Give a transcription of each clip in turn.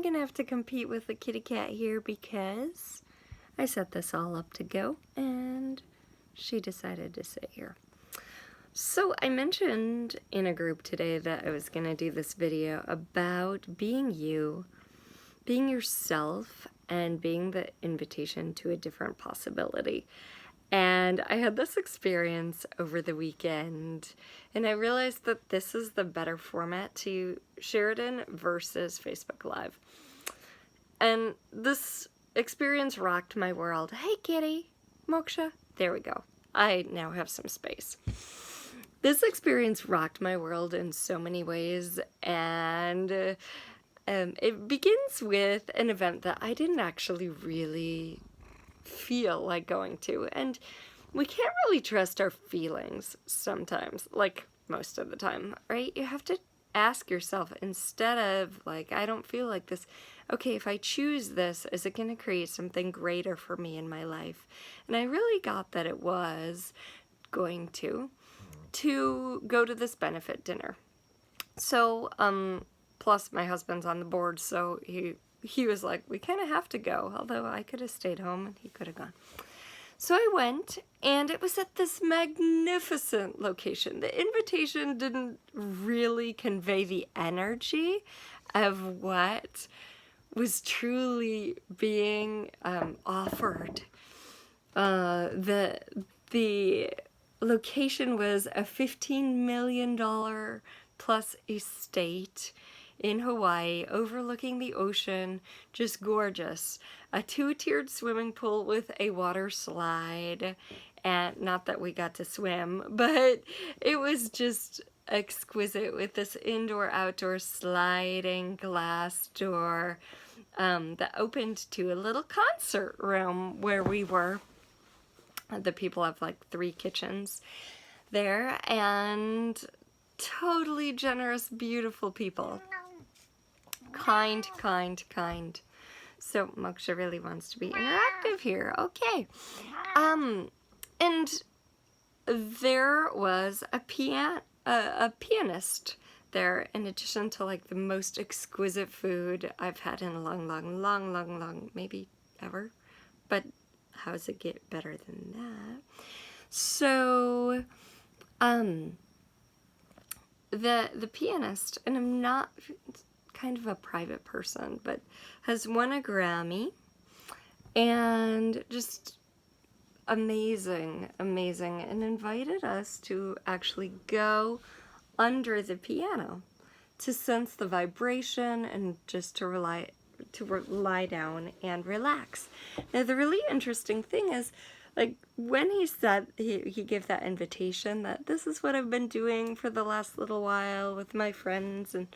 gonna have to compete with the kitty cat here because I set this all up to go and she decided to sit here. So I mentioned in a group today that I was gonna do this video about being you, being yourself, and being the invitation to a different possibility. And I had this experience over the weekend, and I realized that this is the better format to share it in versus Facebook Live. And this experience rocked my world. Hey kitty, Moksha, there we go. I now have some space. This experience rocked my world in so many ways, and it begins with an event that I didn't actually really feel like going to, and we can't really trust our feelings sometimes, like most of the time, right? You have to ask yourself, instead of like, I don't feel like this, okay, if I choose this, is it going to create something greater for me in my life? And I really got that it was going to go to this benefit dinner. So plus my husband's on the board, so he was like, we kind of have to go, although I could have stayed home and he could have gone. So I went, and it was at this magnificent location. The invitation didn't really convey the energy of what was truly being offered. The location was a $15 million plus estate in Hawaii, overlooking the ocean, just gorgeous. A 2-tiered swimming pool with a water slide, and not that we got to swim, but it was just exquisite with this indoor-outdoor sliding glass door that opened to a little concert room where we were. The people have like 3 kitchens there, and totally generous, beautiful people. Kind. So Moksha really wants to be interactive here. Okay. And there was a pianist there, in addition to like the most exquisite food I've had in a long, maybe ever. But how does it get better than that? So, the pianist, and I'm not kind of a private person, but has won a Grammy, and just amazing, and invited us to actually go under the piano to sense the vibration and just to lie down and relax. Now the really interesting thing is, like, when he said, he gave that invitation that this is what I've been doing for the last little while with my friends, and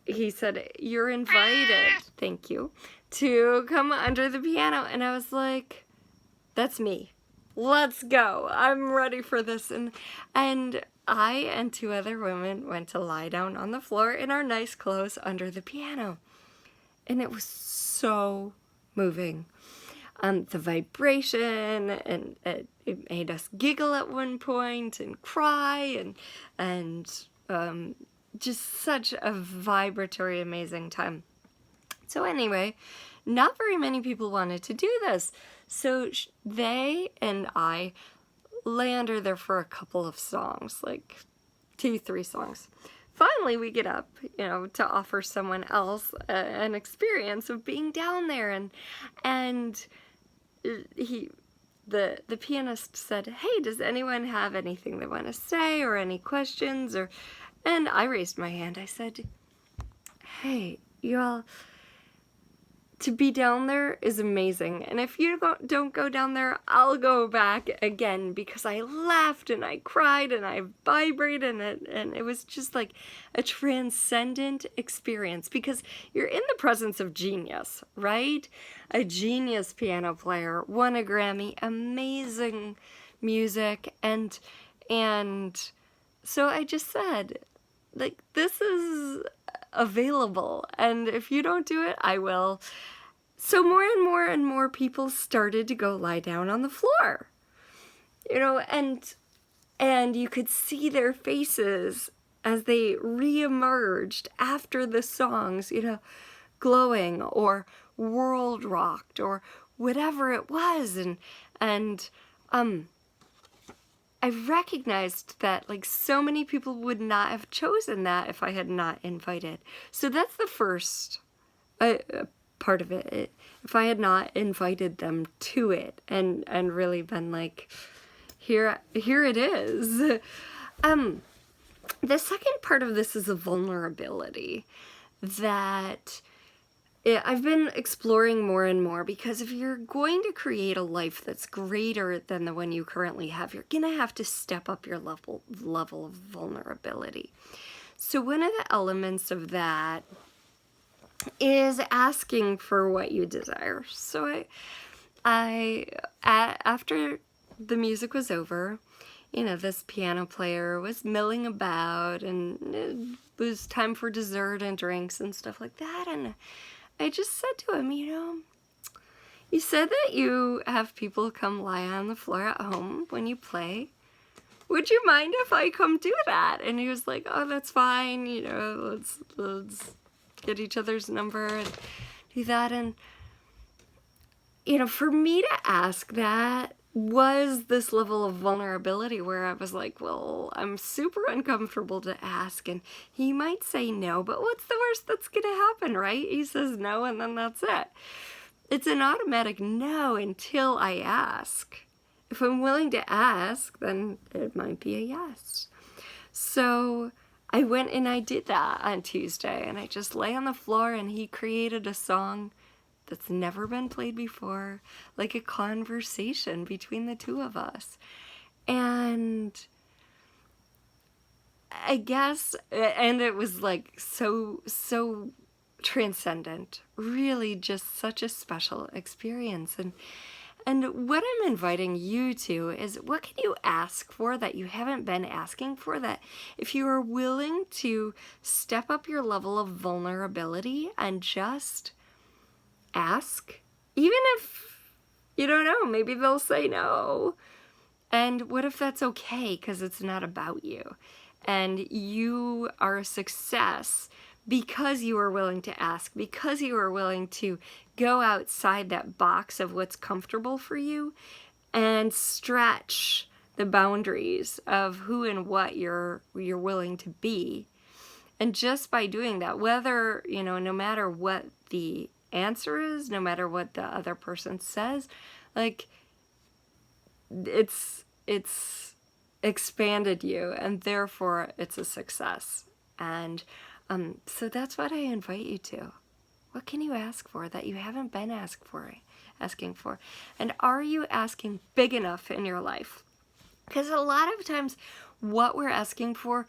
he said, you're invited, thank you, to come under the piano. And I was like, that's me. Let's go. I'm ready for this. And I and 2 other women went to lie down on the floor in our nice clothes under the piano. And it was so moving. The vibration, and it made us giggle at one point and cry, and just such a vibratory, amazing time. So anyway, not very many people wanted to do this. So they and I lay under there for a couple of songs, like 2-3 songs. Finally, we get up, to offer someone else an experience of being down there, and the pianist said, hey, does anyone have anything they want to say or any questions? And I raised my hand. I said, hey, y'all, to be down there is amazing. And if you don't go down there, I'll go back again, because I laughed and I cried and I vibrated, and it was just like a transcendent experience, because you're in the presence of genius, right? A genius piano player, won a Grammy, amazing music, and so I just said, like, this is available, and if you don't do it, I will. So more and more people started to go lie down on the floor, and you could see their faces as they re-emerged after the songs, you know, Glowing or World Rocked or whatever it was. And I recognized that like so many people would not have chosen that if I had not invited. So that's the first part of it. If I had not invited them to it and really been like, here it is. The second part of this is a vulnerability that I've been exploring more and more, because if you're going to create a life that's greater than the one you currently have, you're gonna have to step up your level of vulnerability. So one of the elements of that is asking for what you desire. So after the music was over, you know, this piano player was milling about, and it was time for dessert and drinks and stuff like that. And I just said to him, you know, you said that you have people come lie on the floor at home when you play. Would you mind if I come do that? And he was like, oh, that's fine. You know, let's get each other's number and do that. And, you know, for me to ask that was this level of vulnerability where I was like, well, I'm super uncomfortable to ask, and he might say no, but what's the worst that's gonna happen, right? He says no, and then that's it. It's an automatic no until I ask. If I'm willing to ask, then it might be a yes. So I went and I did that on Tuesday, and I just lay on the floor, and he created a song that's never been played before, like a conversation between the two of us. And I guess, and it was like so transcendent, really just such a special experience. And what I'm inviting you to is, what can you ask for that you haven't been asking for, that if you are willing to step up your level of vulnerability and just ask, even if you don't know, maybe they'll say no. And what if that's okay, because it's not about you, and you are a success because you are willing to ask, because you are willing to go outside that box of what's comfortable for you and stretch the boundaries of who and what you're willing to be. And just by doing that, whether, you know, no matter what the answer is, no matter what the other person says, like, it's expanded you, and therefore it's a success. And so that's what I invite you to. What can you ask for that you haven't been asking for? And are you asking big enough in your life? Because a lot of times what we're asking for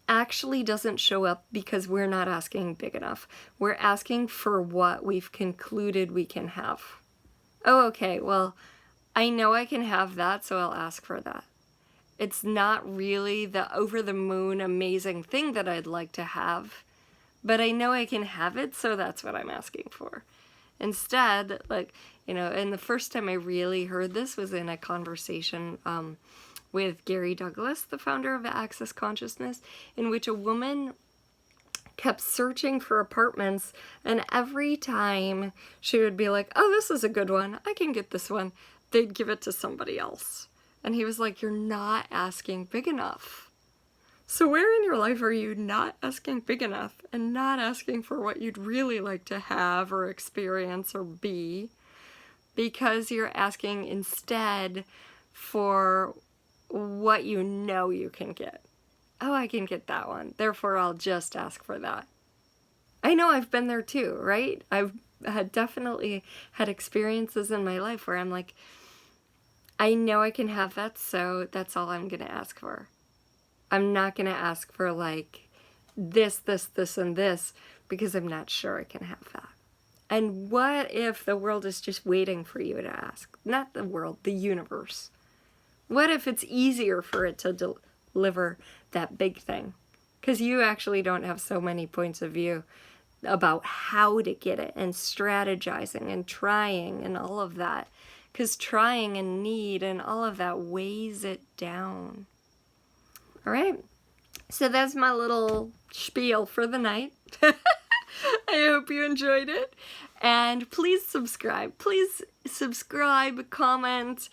actually doesn't show up because we're not asking big enough. We're asking for what we've concluded we can have. Oh, okay, well, I know I can have that, so I'll ask for that. It's not really the over-the-moon amazing thing that I'd like to have, but I know I can have it, so that's what I'm asking for. Instead, like, you know, and the first time I really heard this was in a conversation with Gary Douglas, the founder of Access Consciousness, in which a woman kept searching for apartments, and every time she would be like, oh, this is a good one, I can get this one, they'd give it to somebody else. And he was like, you're not asking big enough. So where in your life are you not asking big enough and not asking for what you'd really like to have or experience or be, because you're asking instead for what you know you can get? Oh, I can get that one, therefore I'll just ask for that. I know I've been there too, right? I've definitely had experiences in my life where I'm like, I know I can have that, so that's all I'm going to ask for. I'm not going to ask for like this, and this, because I'm not sure I can have that. And what if the world is just waiting for you to ask? Not the world, the universe. What if it's easier for it to deliver that big thing? Because you actually don't have so many points of view about how to get it, and strategizing and trying and all of that. Because trying and need and all of that weighs it down. All right. So that's my little spiel for the night. I hope you enjoyed it. And please subscribe. Please subscribe, comment,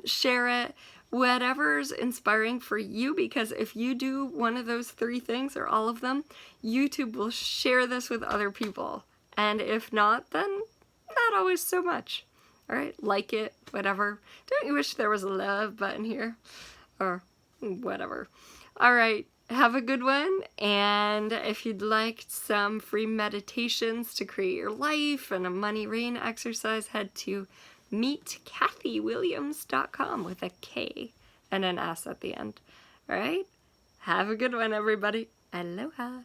share it. Whatever's inspiring for you, because if you do one of those 3 things or all of them, YouTube will share this with other people. And if not, then not always so much. All right, like it, whatever. Don't you wish there was a love button here? Or whatever. All right, have a good one. And if you'd like some free meditations to create your life and a money rain exercise, head to meetkathywilliams.com with a K and an S at the end. All right, have a good one, everybody. Aloha.